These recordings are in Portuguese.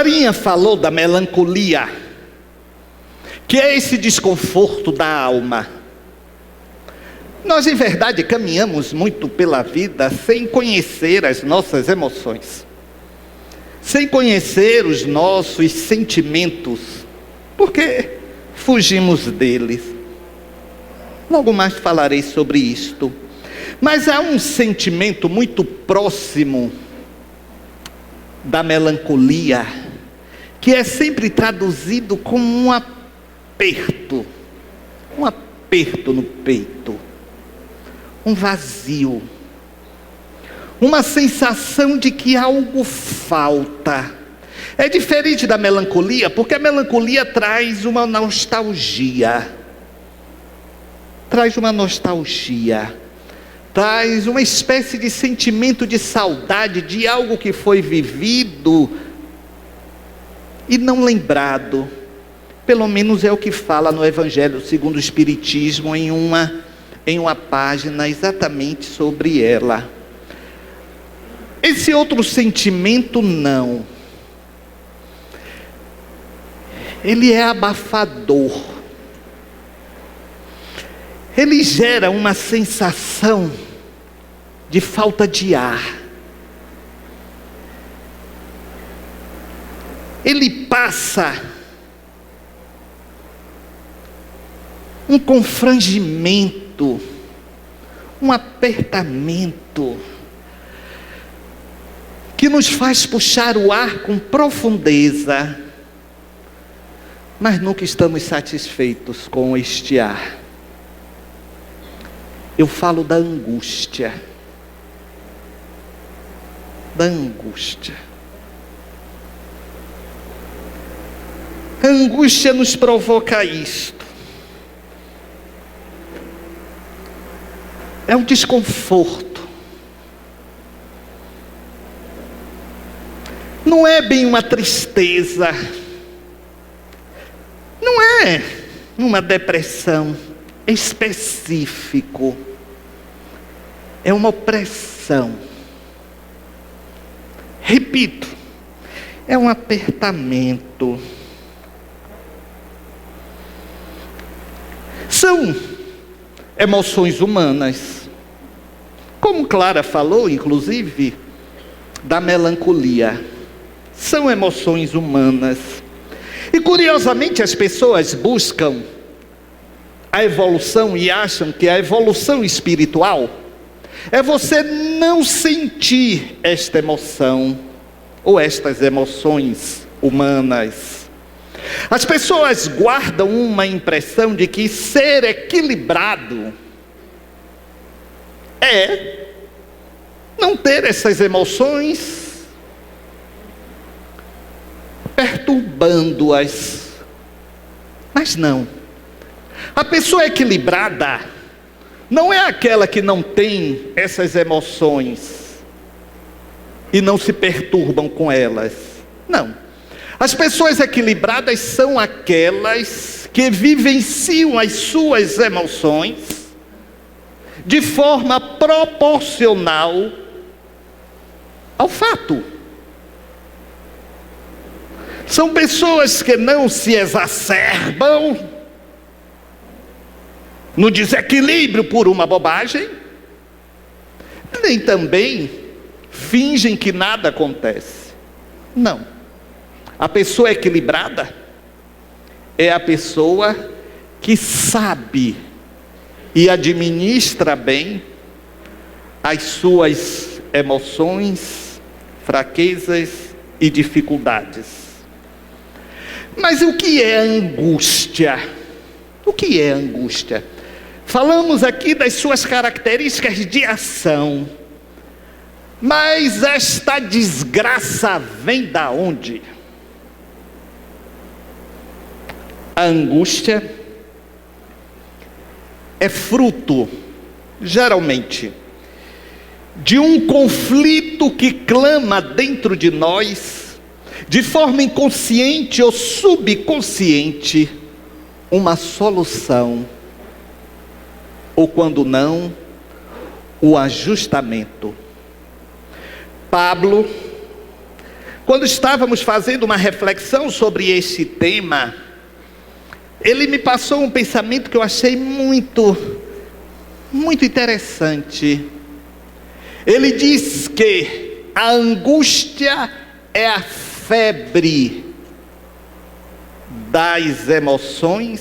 Clarinha falou da melancolia, que é esse desconforto da alma. Nós, em verdade, caminhamos muito pela vida sem conhecer as nossas emoções, sem conhecer os nossos sentimentos, porque fugimos deles. Logo mais falarei sobre isto. Mas há um sentimento muito próximo da melancolia, que é sempre traduzido como um aperto no peito, um vazio, uma sensação de que algo falta. É diferente da melancolia, porque a melancolia traz uma nostalgia, traz uma espécie de sentimento de saudade de algo que foi vivido e não lembrado. Pelo menos é o que fala no Evangelho segundo o Espiritismo, em uma página exatamente sobre ela. Esse outro sentimento não. Ele é abafador. Ele gera uma sensação de falta de ar. Ele passa um confrangimento, um apertamento, que nos faz puxar o ar com profundeza, mas nunca estamos satisfeitos com este ar. Eu falo da angústia. Da angústia. A angústia nos provoca isto. É um desconforto. Não é bem uma tristeza. Não é uma depressão. É específico. É uma opressão. Repito, é um apertamento. São emoções humanas. Como Clara falou, inclusive, da melancolia. São emoções humanas. E curiosamente as pessoas buscam a evolução e acham que a evolução espiritual é você não sentir esta emoção ou estas emoções humanas. As pessoas guardam uma impressão de que ser equilibrado é não ter essas emoções perturbando-as. Mas não. A pessoa equilibrada não é aquela que não tem essas emoções e não se perturbam com elas. Não. As pessoas equilibradas são aquelas que vivenciam as suas emoções de forma proporcional ao fato. São pessoas que não se exacerbam no desequilíbrio por uma bobagem, nem também fingem que nada acontece. Não. A pessoa equilibrada é a pessoa que sabe e administra bem as suas emoções, fraquezas e dificuldades. Mas o que é angústia? O que é angústia? Falamos aqui das suas características de ação. Mas esta desgraça vem da onde? A angústia é fruto, geralmente, de um conflito que clama dentro de nós, de forma inconsciente ou subconsciente, uma solução, ou quando não, o ajustamento. Pablo quando estávamos fazendo uma reflexão sobre esse tema, ele me passou um pensamento que eu achei muito interessante. Ele diz que a angústia é a febre das emoções,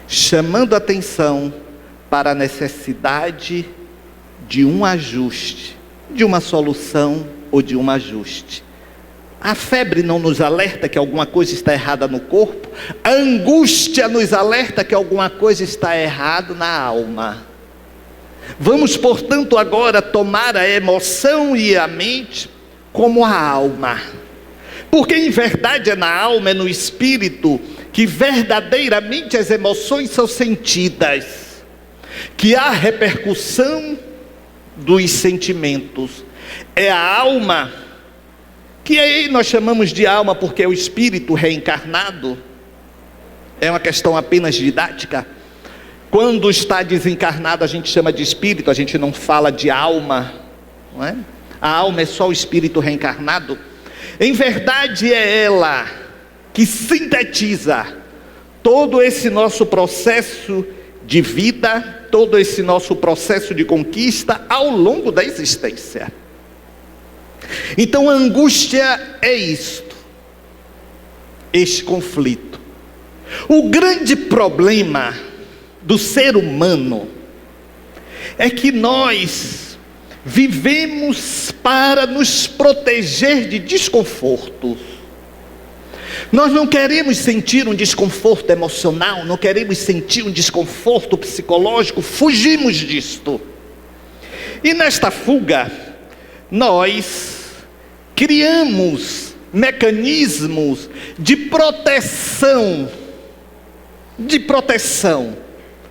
chamando atenção para a necessidade de um ajuste, de uma solução ou de um ajuste. A febre não nos alerta que alguma coisa está errada no corpo, a angústia nos alerta que alguma coisa está errada na alma. Vamos, portanto, agora tomar a emoção e a mente como a alma, porque em verdade é na alma, é no espírito, que verdadeiramente as emoções são sentidas, que há repercussão dos sentimentos. É a alma, que aí nós chamamos de alma porque é o espírito reencarnado, é uma questão apenas didática. Quando está desencarnado a gente chama de espírito, a gente não fala de alma, não é? A alma é só o espírito reencarnado. Em verdade é ela que sintetiza todo esse nosso processo de vida, todo esse nosso processo de conquista ao longo da existência. Então a angústia é isto, este conflito. O grande problema do ser humano é que nós vivemos para nos proteger de desconfortos. Nós não queremos sentir um desconforto emocional, não queremos sentir um desconforto psicológico, fugimos disto. E nesta fuga, nós criamos mecanismos de proteção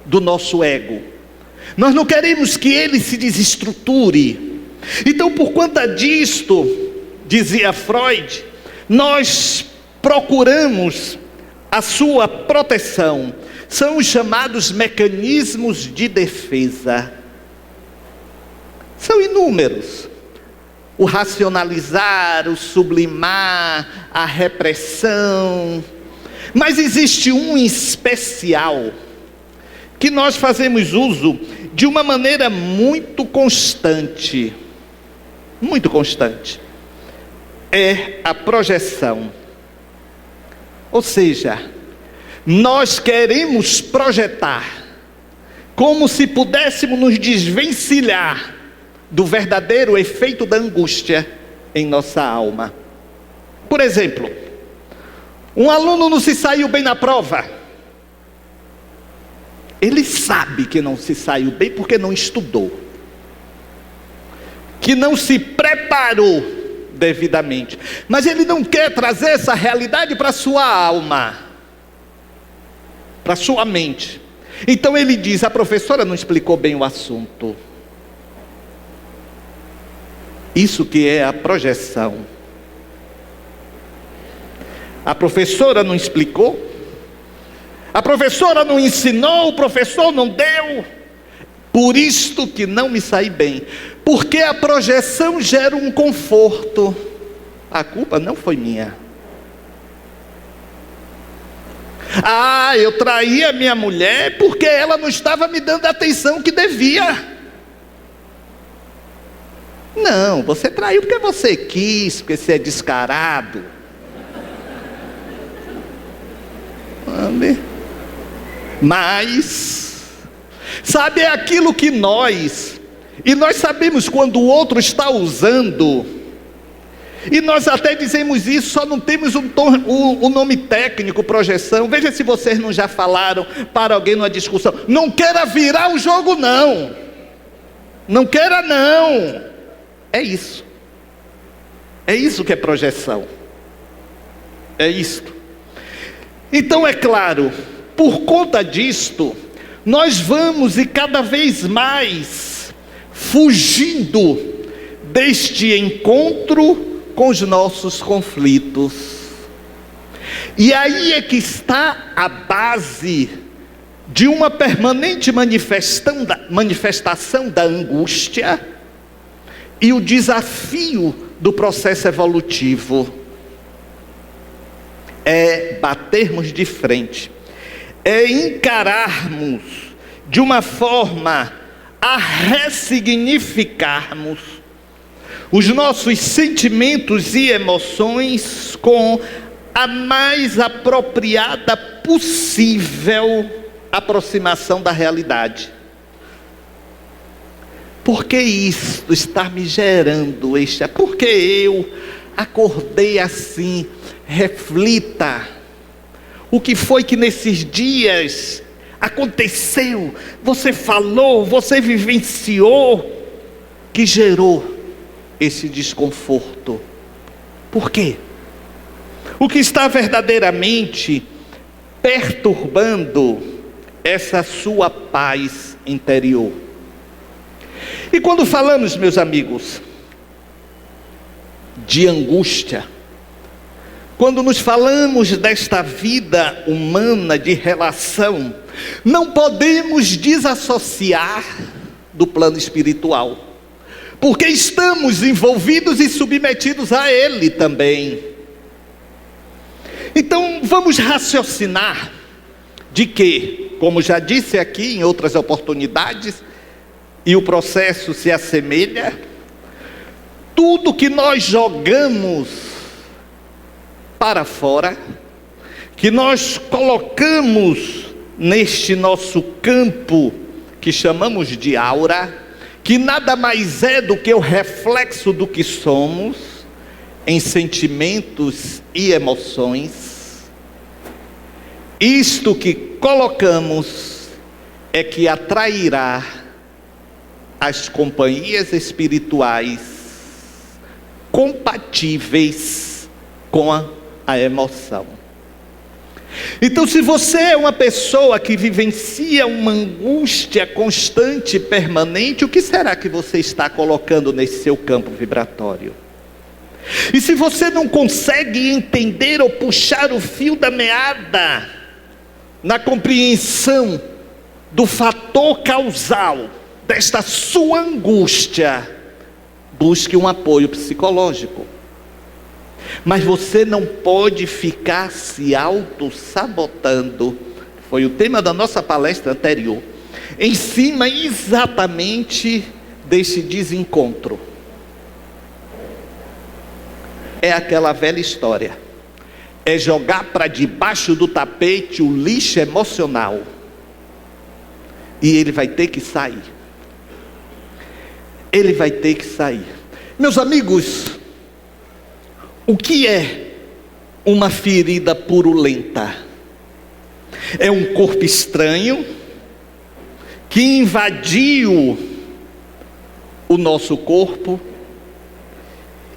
do nosso ego. Nós não queremos que ele se desestruture. Então, por conta disto, dizia Freud, nós procuramos a sua proteção. São os chamados mecanismos de defesa. São inúmeros. O racionalizar, o sublimar, a repressão. Mas existe um em especial que nós fazemos uso de uma maneira muito constante. Muito constante. É a projeção. Ou seja, nós queremos projetar como se pudéssemos nos desvencilhar do verdadeiro efeito da angústia em nossa alma. Por exemplo, um aluno não se saiu bem na prova. Ele sabe que não se saiu bem porque não estudou, que não se preparou devidamente, mas ele não quer trazer essa realidade para a sua alma, para a sua mente. Então ele diz: a professora não explicou bem o assunto. Isso que é a projeção. A professora não explicou, a professora não ensinou, o professor não deu, por isto que não me saí bem. Porque a projeção gera um conforto. A culpa não foi minha. Ah, eu traí a minha mulher porque ela não estava me dando a atenção que devia. Não, você traiu porque você quis, porque você é descarado. Mas, sabe, é aquilo que nós sabemos quando o outro está usando, e nós até dizemos isso, só não temos o nome técnico, projeção. Veja se vocês não já falaram para alguém numa discussão: não queira virar o jogo não, não queira não. É isso que é projeção, é isto. Então é claro, por conta disto, nós vamos e cada vez mais fugindo deste encontro com os nossos conflitos. E aí é que está a base de uma permanente manifestação da angústia e o desafio do processo evolutivo é batermos de frente, é encararmos de uma forma a ressignificarmos os nossos sentimentos e emoções com a mais apropriada possível aproximação da realidade. Por que isso está me gerando por que eu acordei assim? Reflita. O que foi que nesses dias aconteceu? Você falou, você vivenciou, que gerou esse desconforto. Por quê? O que está verdadeiramente perturbando essa sua paz interior? E quando falamos, meus amigos, de angústia, quando nos falamos desta vida humana de relação, não podemos desassociar do plano espiritual, porque estamos envolvidos e submetidos a ele também. Então vamos raciocinar de que, como já disse aqui em outras oportunidades, e o processo se assemelha, tudo que nós jogamos para fora, que nós colocamos neste nosso campo, que chamamos de aura, que nada mais é do que o reflexo do que somos, em sentimentos e emoções, isto que colocamos é que atrairá as companhias espirituais compatíveis com a emoção. Então, se você é uma pessoa que vivencia uma angústia constante e permanente, o que será que você está colocando nesse seu campo vibratório? E se você não consegue entender ou puxar o fio da meada na compreensão do fator causal desta sua angústia, busque um apoio psicológico. Mas você não pode ficar se auto-sabotando. Foi o tema da nossa palestra anterior, em cima exatamente desse desencontro. É aquela velha história, é jogar para debaixo do tapete o lixo emocional, e ele vai ter que sair. Ele vai ter que sair. Meus amigos, o que é uma ferida purulenta? É um corpo estranho que invadiu o nosso corpo,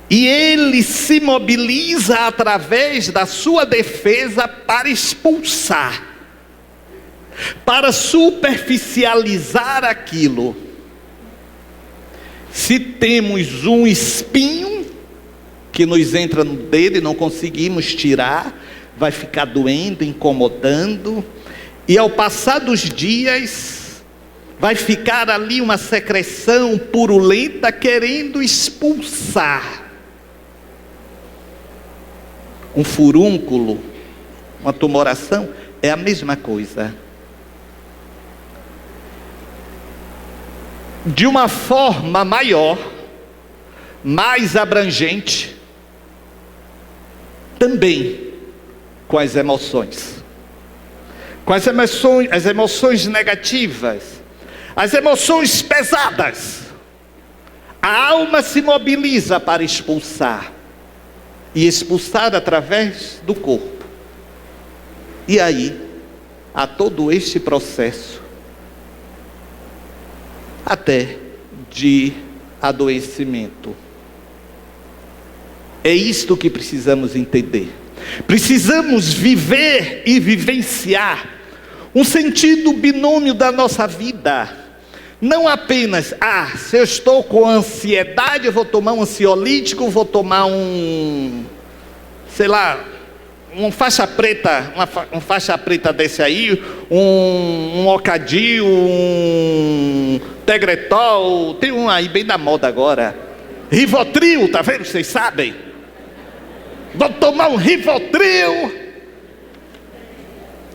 e ele se mobiliza através da sua defesa para expulsar, para superficializar aquilo. Se temos um espinho que nos entra no dedo e não conseguimos tirar, vai ficar doendo, incomodando, e ao passar dos dias, vai ficar ali uma secreção purulenta querendo expulsar. Um furúnculo, uma tumoração, é a mesma coisa. De uma forma maior, mais abrangente, também com as emoções. Com as emoções negativas, as emoções pesadas. A alma se mobiliza para expulsar, e expulsar através do corpo. E aí, há todo este processo, até de adoecimento. É isto que precisamos entender. Precisamos viver e vivenciar um sentido binômio da nossa vida. Não apenas, se eu estou com ansiedade, eu vou tomar um ansiolítico, vou tomar uma faixa preta, uma faixa preta desse aí, um Ocadil, um Tegretol, tem um aí bem da moda agora, Rivotril, tá vendo? Vocês sabem. Vou tomar um Rivotril.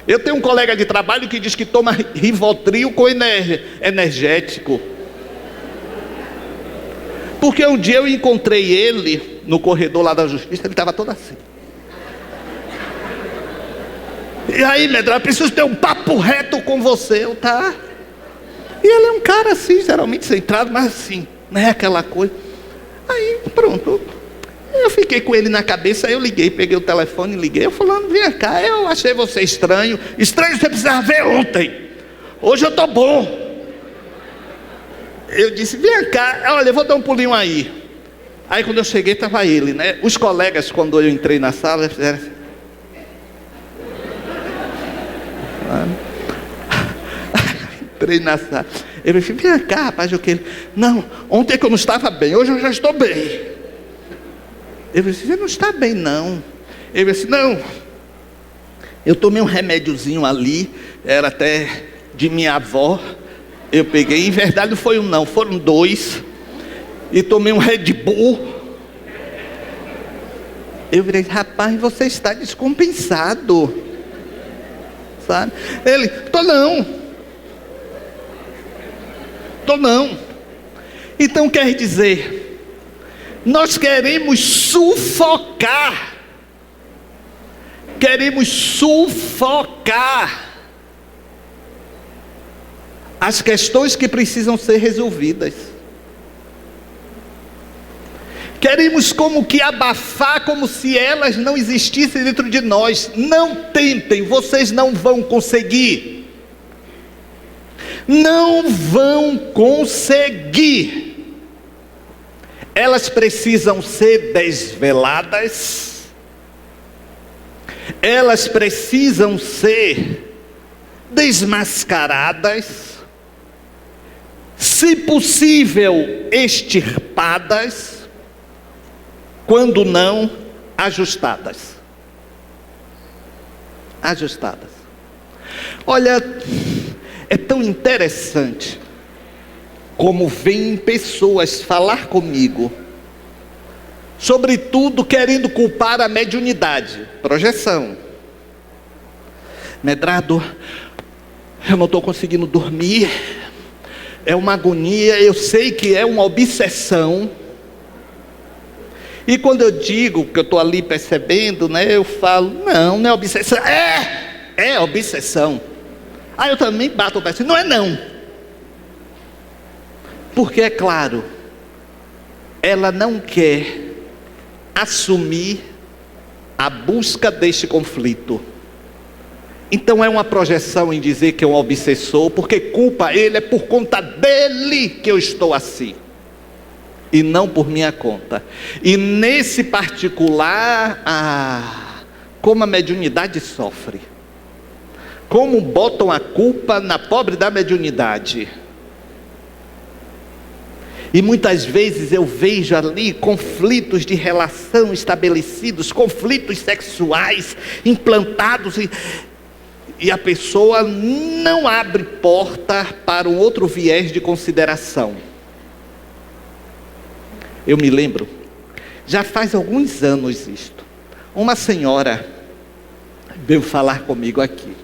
Eu tenho um colega de trabalho que diz que toma Rivotril com energético. Porque um dia eu encontrei ele no corredor lá da justiça, ele estava todo assim. E aí, Medrado, preciso ter um papo reto com você. Eu, tá. E ele é um cara assim, geralmente centrado, mas assim, não é aquela coisa. Aí, pronto. Eu fiquei com ele na cabeça, aí eu liguei, peguei o telefone, liguei. Eu falando, vem cá, eu achei você estranho. Estranho você precisava ver ontem. Hoje eu tô bom. Eu disse, vem cá, olha, eu vou dar um pulinho aí. Aí quando eu cheguei, estava ele, né? Os colegas, quando eu entrei na sala, fizeram assim. Entrei na sala. Eu disse, vem cá, rapaz, o que? Não, ontem que eu não estava bem, hoje eu já estou bem. Eu disse, você não está bem não. Ele disse, não, eu tomei um remédiozinho ali, era até de minha avó. Eu peguei, em verdade não foi um não, foram 2. E tomei um Red Bull. Eu virei, rapaz, você está descompensado. Sabe? Ele, tô não. Então quer dizer, nós queremos sufocar as questões que precisam ser resolvidas. Queremos como que abafar, como se elas não existissem dentro de nós. Não tentem, vocês não vão conseguir. Não vão conseguir. Elas precisam ser desveladas. Elas precisam ser desmascaradas. Se possível, extirpadas. Quando não, ajustadas. Olha, é tão interessante como vêm pessoas falar comigo, sobretudo querendo culpar a mediunidade, projeção. Medrado, eu não estou conseguindo dormir, é uma agonia, eu sei que é uma obsessão. E quando eu digo que eu estou ali percebendo, né, eu falo, não é obsessão, é obsessão. Aí eu também bato o pé assim, não é não. Porque é claro, ela não quer assumir a busca deste conflito. Então é uma projeção em dizer que é um obsessor, porque culpa ele, é por conta dele que eu estou assim. E não por minha conta. E nesse particular, como a mediunidade sofre. Como botam a culpa na pobre da mediunidade. E muitas vezes eu vejo ali conflitos de relação estabelecidos, conflitos sexuais implantados, e a pessoa não abre porta para um outro viés de consideração. Eu me lembro, já faz alguns anos isto, uma senhora veio falar comigo aqui,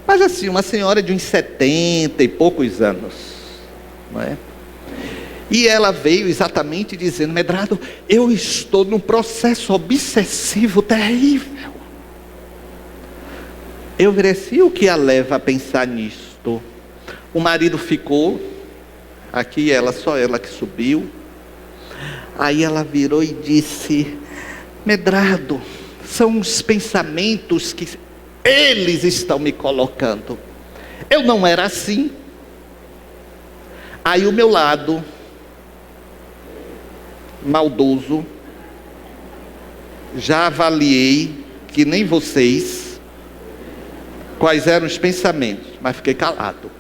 mas assim, uma senhora de uns 70 e poucos anos, não é? E ela veio exatamente dizendo, Medrado, eu estou num processo obsessivo terrível. Eu virei assim, o que a leva a pensar nisto? O marido ficou, aqui só ela que subiu. Aí ela virou e disse, Medrado, são os pensamentos que eles estão me colocando. Eu não era assim. Aí o meu lado maldoso, já avaliei que nem vocês, quais eram os pensamentos, mas fiquei calado.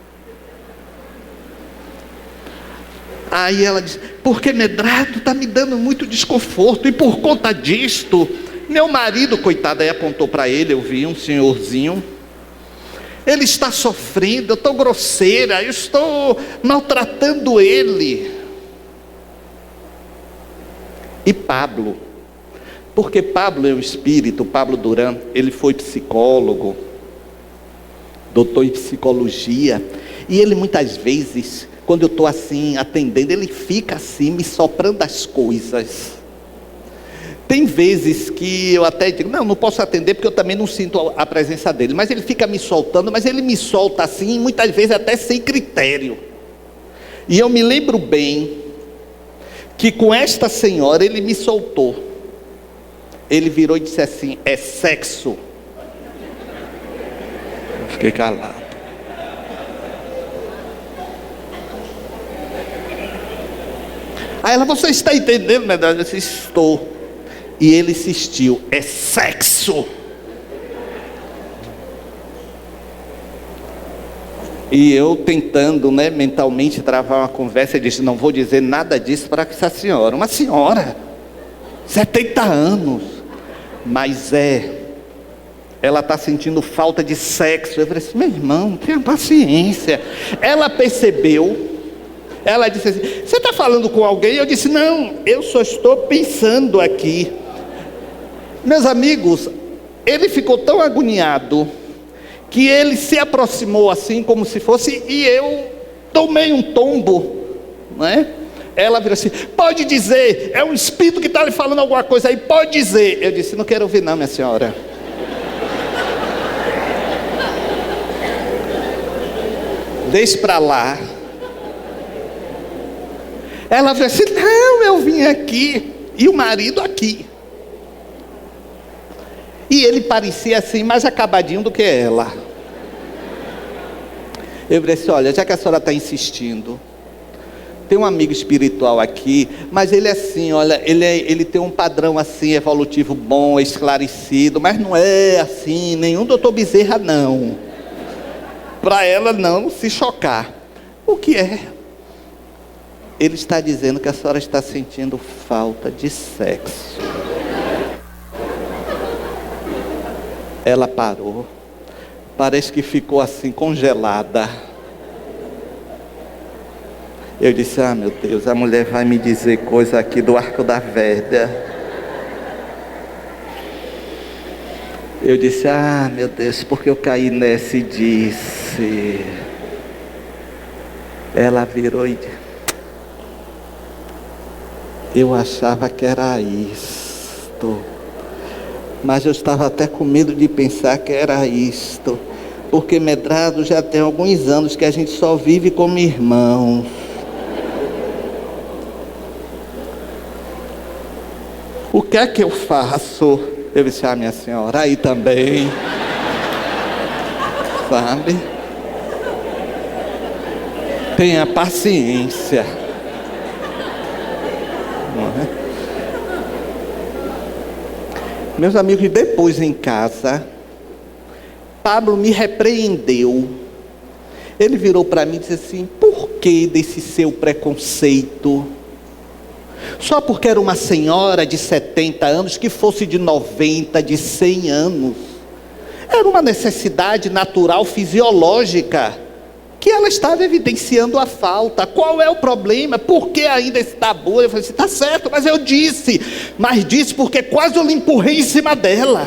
Aí ela disse, porque Medrado está me dando muito desconforto, e por conta disto, meu marido, coitado, aí apontou para ele, eu vi um senhorzinho, ele está sofrendo, eu estou grosseira, eu estou maltratando ele. E Pablo, porque Pablo é um espírito, Pablo Duran, ele foi psicólogo, doutor em psicologia, e ele muitas vezes, quando eu estou assim, atendendo, ele fica assim, me soprando as coisas. Tem vezes que eu até digo, não posso atender, porque eu também não sinto a presença dele, mas ele fica me soltando, mas ele me solta assim, muitas vezes até sem critério. E eu me lembro bem, que com esta senhora ele me soltou. Ele virou e disse assim: é sexo. Eu fiquei calado. Aí ela: você está entendendo, né? Eu disse: estou. E ele insistiu: é sexo. E eu tentando, mentalmente travar uma conversa, eu disse: não vou dizer nada disso para essa senhora. Uma senhora, 70 anos, mas ela está sentindo falta de sexo. Eu falei assim: meu irmão, tenha paciência. Ela percebeu, ela disse assim: você está falando com alguém? Eu disse: não, eu só estou pensando aqui. Meus amigos, ele ficou tão agoniado, que ele se aproximou assim, como se fosse, e eu tomei um tombo, Ela virou assim: pode dizer, é um espírito que está lhe falando alguma coisa aí, pode dizer. Eu disse: não quero ouvir não, minha senhora. Deixe para lá. Ela falou assim: não, eu vim aqui, e o marido aqui. E ele parecia assim, mais acabadinho do que ela. Eu falei assim: olha, já que a senhora está insistindo, tem um amigo espiritual aqui, mas ele é assim, olha, ele tem um padrão assim, evolutivo bom, esclarecido, mas não é assim, nenhum doutor Bezerra não. Para ela não se chocar. O que é? Ele está dizendo que a senhora está sentindo falta de sexo. Ela parou, parece que ficou assim, congelada. Eu disse: ah, meu Deus, a mulher vai me dizer coisa aqui do arco da velha. Eu disse: ah, meu Deus, porque eu caí nessa e disse. Ela virou e disse: eu achava que era isto, mas eu estava até com medo de pensar que era isto, porque Medrado já tem alguns anos que a gente só vive como irmãos. O que é que eu faço? Eu disse: ah, minha senhora, aí também, sabe? Tenha paciência. Não é? Meus amigos, depois em casa, Pablo me repreendeu. Ele virou para mim e disse assim: por que desse seu preconceito? Só porque era uma senhora de 70 anos, que fosse de 90, de 100 anos. Era uma necessidade natural, fisiológica, que ela estava evidenciando a falta. Qual é o problema? Por que ainda esse tabu? Eu falei assim: está certo, mas eu disse. Mas disse porque quase eu lhe empurrei em cima dela.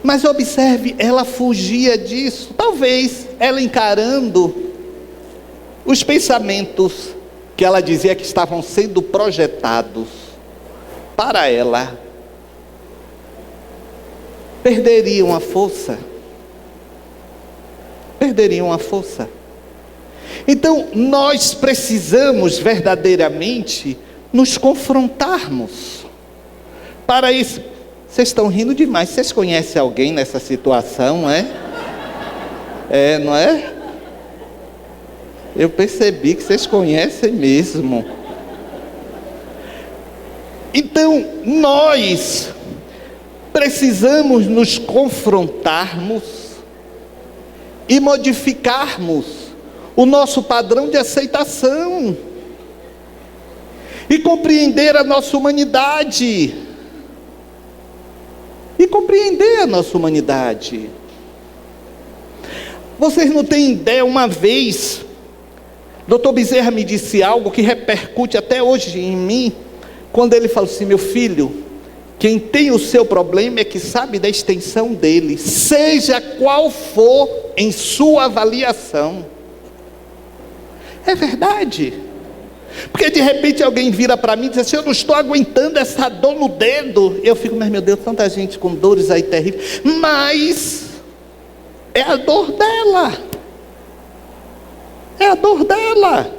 Mas observe, ela fugia disso. Talvez ela encarando os pensamentos que ela dizia que estavam sendo projetados para ela, perderiam a força. Perderiam a força. Então nós precisamos verdadeiramente nos confrontarmos. Para isso, vocês estão rindo demais. Vocês conhecem alguém nessa situação, não é? Não é? Eu percebi que vocês conhecem mesmo. Então nós precisamos nos confrontarmos e modificarmos o nosso padrão de aceitação e compreender a nossa humanidade. Vocês não têm ideia, uma vez, Dr. Bezerra me disse algo que repercute até hoje em mim, quando ele falou assim: meu filho, quem tem o seu problema é que sabe da extensão dele, seja qual for em sua avaliação. É verdade. Porque de repente alguém vira para mim e diz assim: eu não estou aguentando essa dor no dedo. Eu fico, mas meu Deus, tanta gente com dores aí terríveis. Mas é a dor dela. É a dor dela.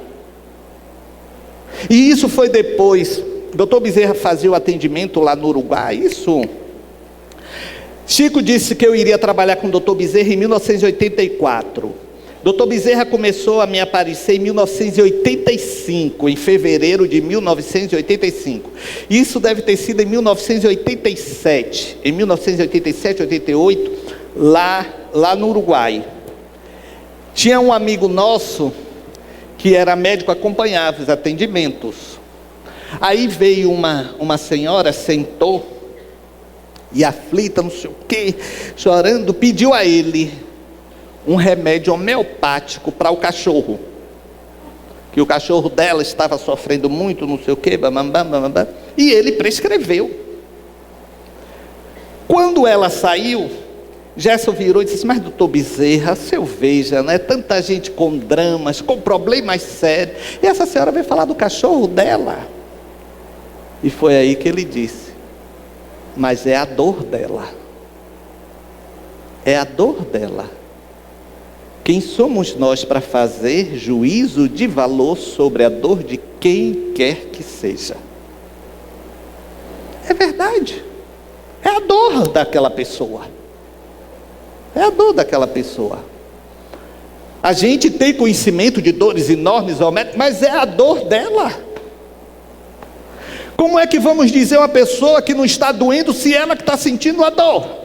E isso foi depois. Dr. Bezerra fazia o atendimento lá no Uruguai. Isso. Chico disse que eu iria trabalhar com o Dr. Bezerra em 1984. Dr. Bezerra começou a me aparecer em 1985, em fevereiro de 1985. Isso deve ter sido em 1987. Em 1987, 88, lá no Uruguai. Tinha um amigo nosso que era médico, acompanhava os atendimentos. Aí veio uma senhora, sentou, e aflita, não sei o quê, chorando, pediu a ele um remédio homeopático para o cachorro, que o cachorro dela estava sofrendo muito, não sei o quê, e ele prescreveu. Quando ela saiu, Gerson virou e disse: mas doutor Bezerra, eu veja, né? Tanta gente com dramas, com problemas sérios, e essa senhora veio falar do cachorro dela. E foi aí que ele disse: mas é a dor dela. É a dor dela. Quem somos nós para fazer juízo de valor sobre a dor de quem quer que seja? É verdade. É a dor daquela pessoa. É a dor daquela pessoa. A gente tem conhecimento de dores enormes, mas é a dor dela. Como é que vamos dizer uma pessoa que não está doendo se ela que está sentindo a dor?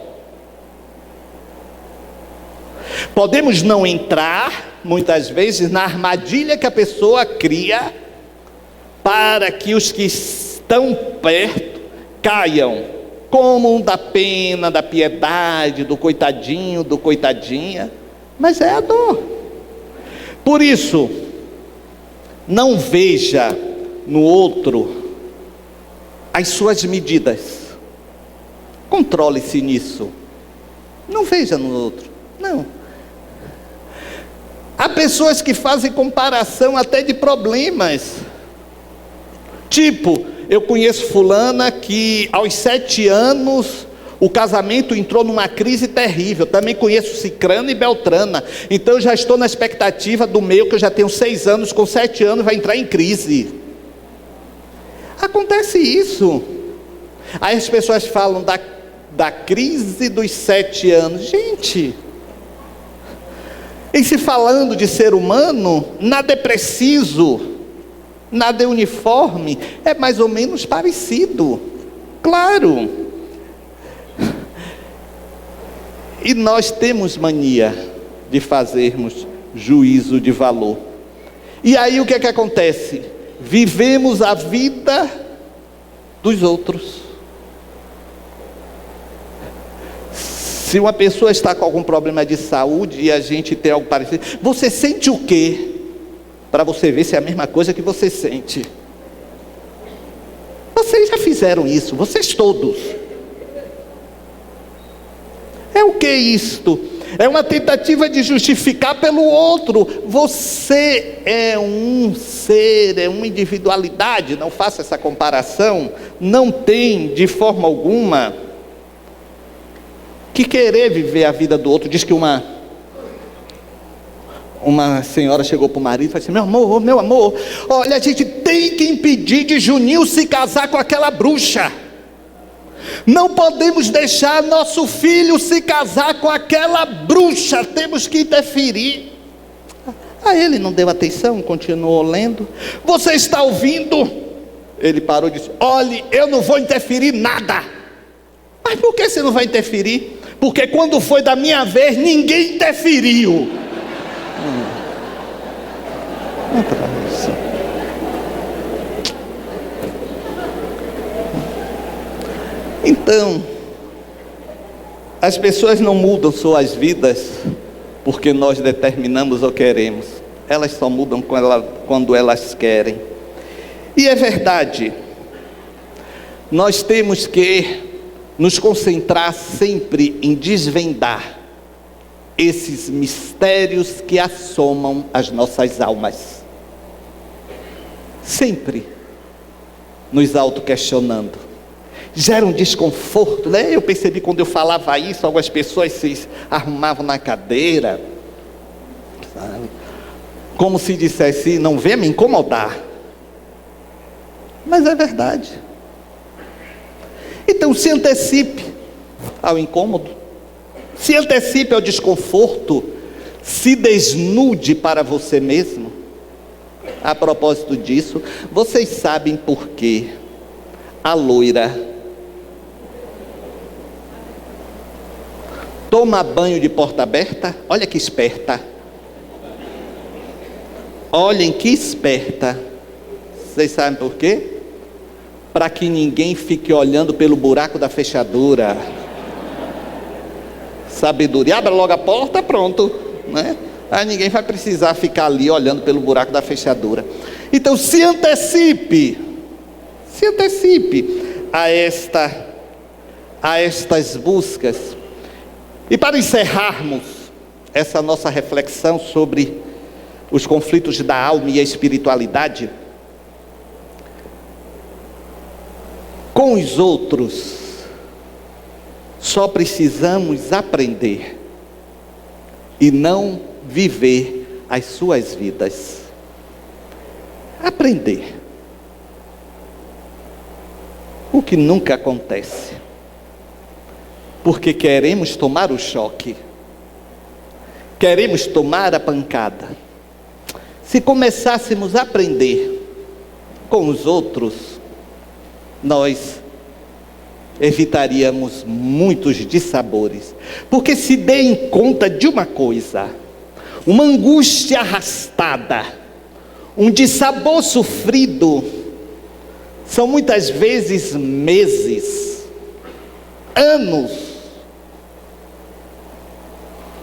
Podemos não entrar, muitas vezes, na armadilha que a pessoa cria para que os que estão perto caiam, como um da pena, da piedade, do coitadinho, do coitadinha, mas é a dor. Por isso, não veja no outro as suas medidas, controle-se nisso, não veja no outro, não. Há pessoas que fazem comparação até de problemas, tipo, eu conheço fulana que aos 7 anos o casamento entrou numa crise terrível. Também conheço cicrana e beltrana, então eu já estou na expectativa do meu, que eu já tenho 6 anos, com 7 anos vai entrar em crise. Acontece isso. Aí as pessoas falam da crise dos 7 anos. Gente, em se falando de ser humano, nada é preciso, nada é uniforme, é mais ou menos parecido, claro. E nós temos mania de fazermos juízo de valor. E aí o que é que acontece? Vivemos a vida dos outros. Se uma pessoa está com algum problema de saúde e a gente tem algo parecido, você sente o quê? Para você ver se é a mesma coisa que você sente. Vocês já fizeram isso, vocês todos. É o que isto? É uma tentativa de justificar pelo outro. Você é um ser, é uma individualidade. Não faça essa comparação. Não tem de forma alguma que querer viver a vida do outro. Diz que uma senhora chegou para o marido e falou assim: meu amor, olha, a gente tem que impedir de Juninho se casar com aquela bruxa. Não podemos deixar nosso filho se casar com aquela bruxa, temos que interferir. Aí ele não deu atenção, continuou lendo. Você está ouvindo? Ele parou e disse: olhe, eu não vou interferir nada. Mas por que você não vai interferir? Porque quando foi da minha vez, ninguém interferiu. Então, as pessoas não mudam suas vidas porque nós determinamos ou queremos. elas só mudam quando elas querem. E é verdade, nós temos que nos concentrar sempre em desvendar esses mistérios que assomam as nossas almas. Sempre nos auto-questionando. Gera um desconforto, né? Eu percebi quando eu falava isso, algumas pessoas se arrumavam na cadeira, sabe? Como se dissesse, não venha me incomodar. Mas é verdade. Então se antecipe ao incômodo, se antecipe ao desconforto, se desnude para você mesmo. A propósito disso, vocês sabem por que a loira toma banho de porta aberta? Olha que esperta. Olhem que esperta. Vocês sabem por quê? Para que ninguém fique olhando pelo buraco da fechadura. Sabedoria, abra logo a porta, pronto, né? Aí ninguém vai precisar ficar ali olhando pelo buraco da fechadura. Então se antecipe a estas buscas. E para encerrarmos essa nossa reflexão sobre os conflitos da alma e a espiritualidade, com os outros, só precisamos aprender e não viver as suas vidas. Aprender. O que nunca acontece. Porque queremos tomar o choque. Queremos tomar a pancada. Se começássemos a aprender com os outros, nós evitaríamos muitos dissabores. Porque se deem conta de uma coisa: uma angústia arrastada, um dissabor sofrido, são muitas vezes meses, anos.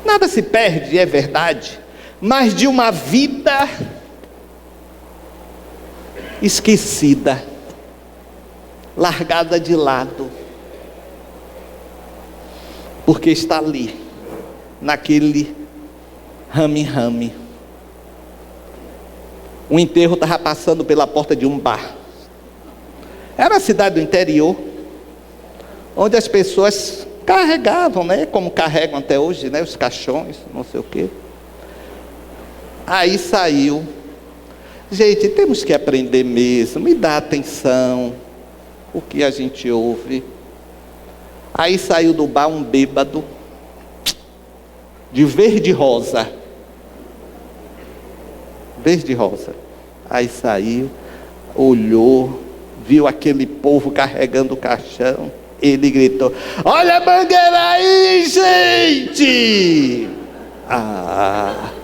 Nada se perde, é verdade, mas de uma vida esquecida, largada de lado, porque está ali, naquele rame-rame. O enterro estava passando pela porta de um bar. Era uma cidade do interior, onde as pessoas carregavam, né, como carregam até hoje, né, os caixões, não sei o quê. Aí saiu. Gente, temos que aprender mesmo, e dar atenção o que a gente ouve. Aí saiu do bar um bêbado, de verde rosa. Verde rosa. Aí saiu, olhou, viu aquele povo carregando o caixão. Ele gritou: olha a mangueira aí, gente!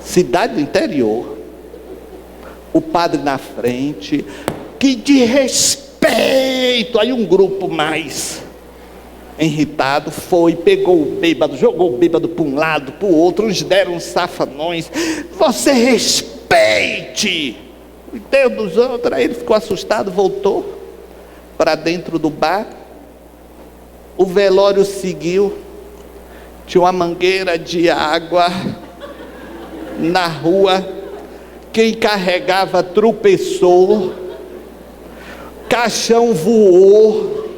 Cidade do interior. O padre na frente. Que de respeito! Aí um grupo mais irritado foi, pegou o bêbado, jogou o bêbado para um lado, para o outro. Uns deram uns safanões. Você respeite o Deus dos outros. Aí ele ficou assustado, voltou para dentro do bar. O velório seguiu. Tinha uma mangueira de água na rua. Quem carregava tropeçou, caixão voou,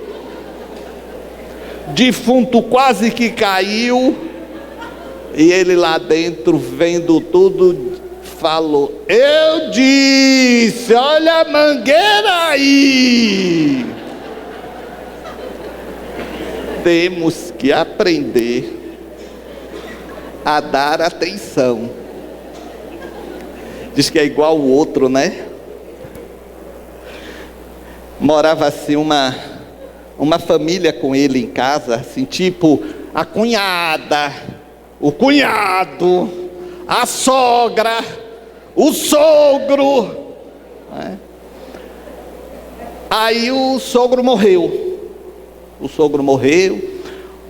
defunto quase que caiu, e ele lá dentro, vendo tudo, falou: eu disse, olha a mangueira aí. Temos que aprender a dar atenção. Diz que é igual o outro, né? Morava assim uma família com ele em casa, assim, tipo a cunhada, o cunhado, a sogra, o sogro, né? Aí o sogro morreu.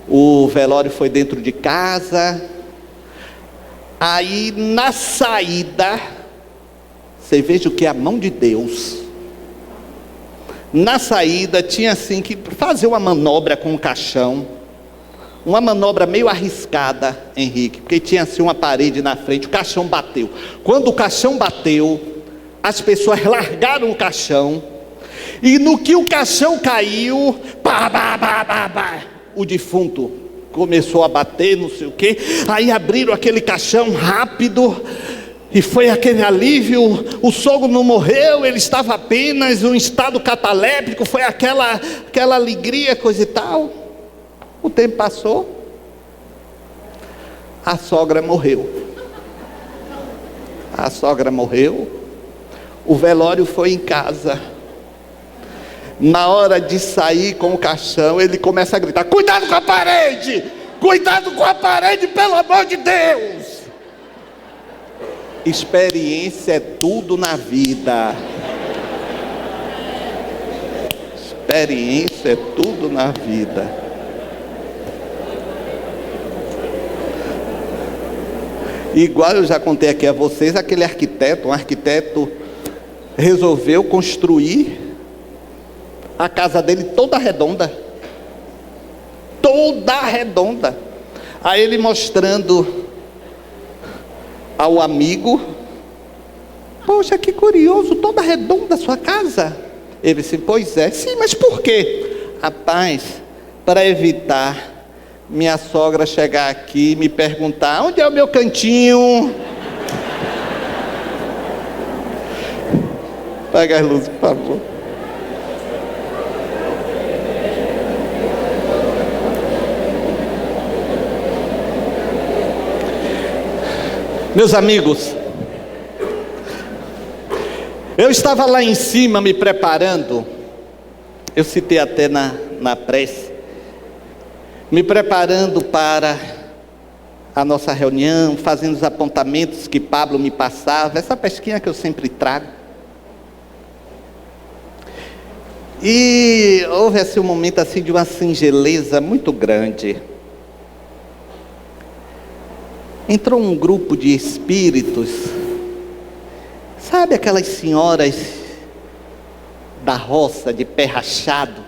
O velório foi dentro de casa. Aí na saída, Você veja o que é a mão de Deus. Na saída tinha assim que fazer uma manobra com o caixão. Uma manobra meio arriscada, Henrique, porque tinha assim uma parede na frente, o caixão bateu. Quando o caixão bateu, as pessoas largaram o caixão, e no que o caixão caiu, pá, pá, pá, pá, pá, o defunto começou a bater, não sei o quê. Aí abriram aquele caixão rápido, e foi aquele alívio. O sogro não morreu, ele estava apenas em um estado cataléptico, foi aquela alegria, coisa e tal. O tempo passou, a sogra morreu. A sogra morreu, o velório foi em casa. Na hora de sair com o caixão, ele começa a gritar: cuidado com a parede! Cuidado com a parede, pelo amor de Deus! Experiência é tudo na vida. Experiência é tudo na vida. Igual eu já contei aqui a vocês, um arquiteto resolveu construir a casa dele toda redonda. Toda redonda. Aí ele mostrando ao amigo: poxa, que curioso, toda redonda a sua casa. Ele disse: pois é. Sim, mas por quê? Rapaz, para evitar minha sogra chegar aqui e me perguntar: onde é o meu cantinho? Apaga as luzes, por favor. Meus amigos, eu estava lá em cima me preparando, eu citei até na prece, me preparando para a nossa reunião, fazendo os apontamentos que Pablo me passava, essa pesquinha que eu sempre trago. E houve assim um momento assim de uma singeleza muito grande. Entrou um grupo de espíritos, sabe aquelas senhoras da roça de pé rachado?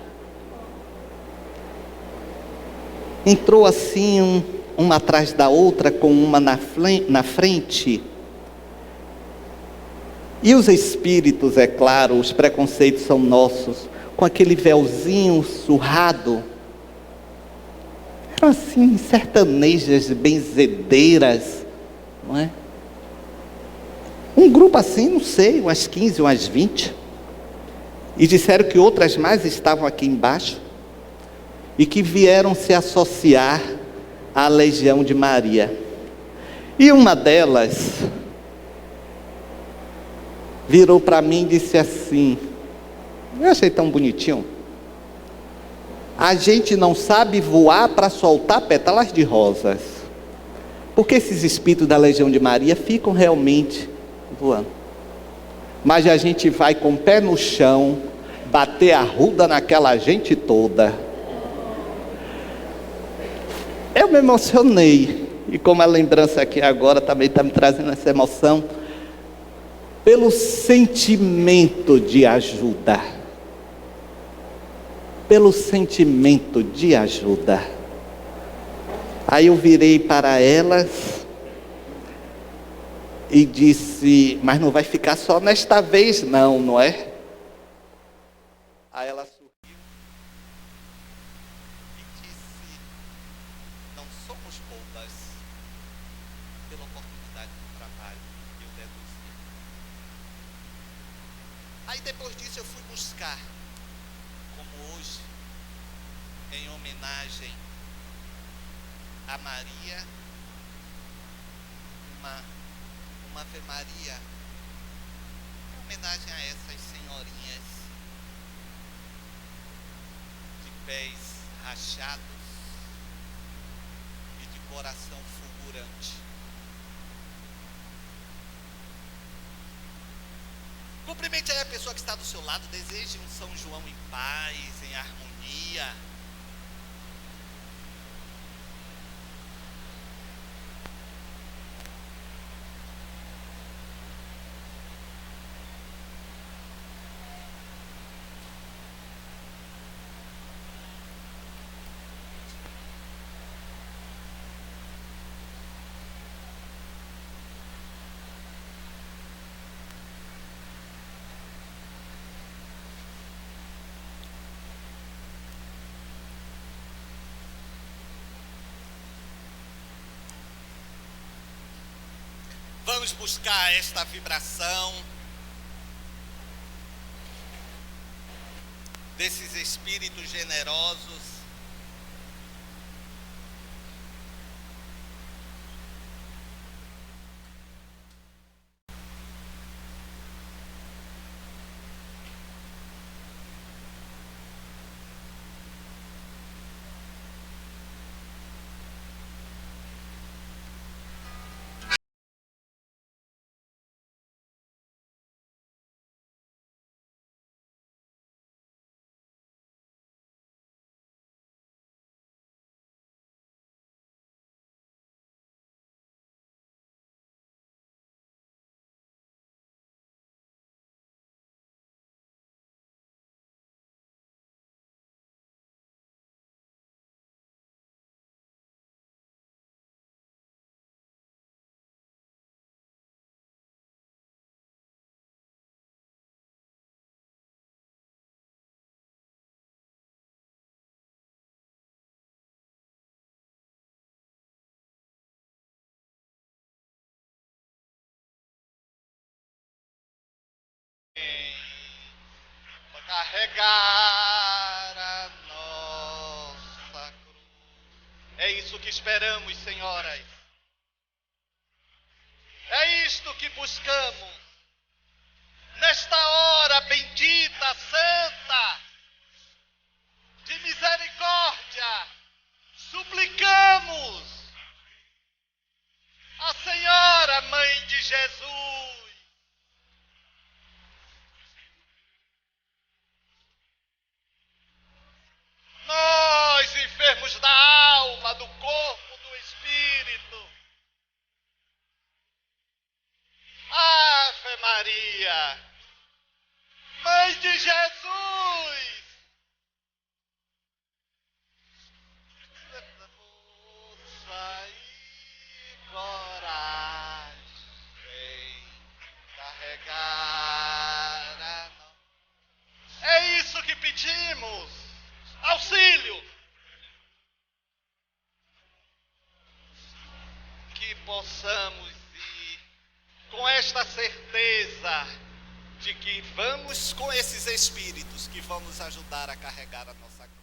Entrou assim, uma atrás da outra, com uma na frente. E os espíritos, é claro, os preconceitos são nossos, com aquele véuzinho surrado. Eram assim, sertanejas, benzedeiras, não é? Um grupo assim, não sei, umas 15, umas 20. E disseram que outras mais estavam aqui embaixo, e que vieram se associar à Legião de Maria. E uma delas virou para mim e disse assim, eu achei tão bonitinho: a gente não sabe voar para soltar pétalas de rosas, porque esses espíritos da Legião de Maria ficam realmente voando, mas a gente vai com o pé no chão, bater a ruda naquela gente toda. Eu me emocionei, e como a lembrança aqui agora também está me trazendo essa emoção, pelo sentimento de ajuda. Pelo sentimento de ajuda. Aí eu virei para elas e disse: mas não vai ficar só nesta vez não, não é? Aí ela sorriu e disse: não somos poucas, pela oportunidade do trabalho que eu deduzi. Aí depois disso eu fui buscar, como hoje, em homenagem a Maria, uma Ave Maria, em homenagem a essas senhorinhas de pés rachados e de coração fulgurante. Cumprimente aí a pessoa que está do seu lado, deseje um São João em paz, em harmonia. Vamos buscar esta vibração desses espíritos generosos. Carregar a nossa cruz. É isso que esperamos, senhoras. É isto que buscamos. Nesta hora bendita, santa, de misericórdia, suplicamos a Senhora, Mãe de Jesus, nós, enfermos da alma, do corpo, do espírito. Ave Maria, Mãe de Jesus, força e coragem, carregar a nós. É isso que pedimos. Auxílio. Que possamos ir com esta certeza de que vamos com esses espíritos que vão nos ajudar a carregar a nossa cruz.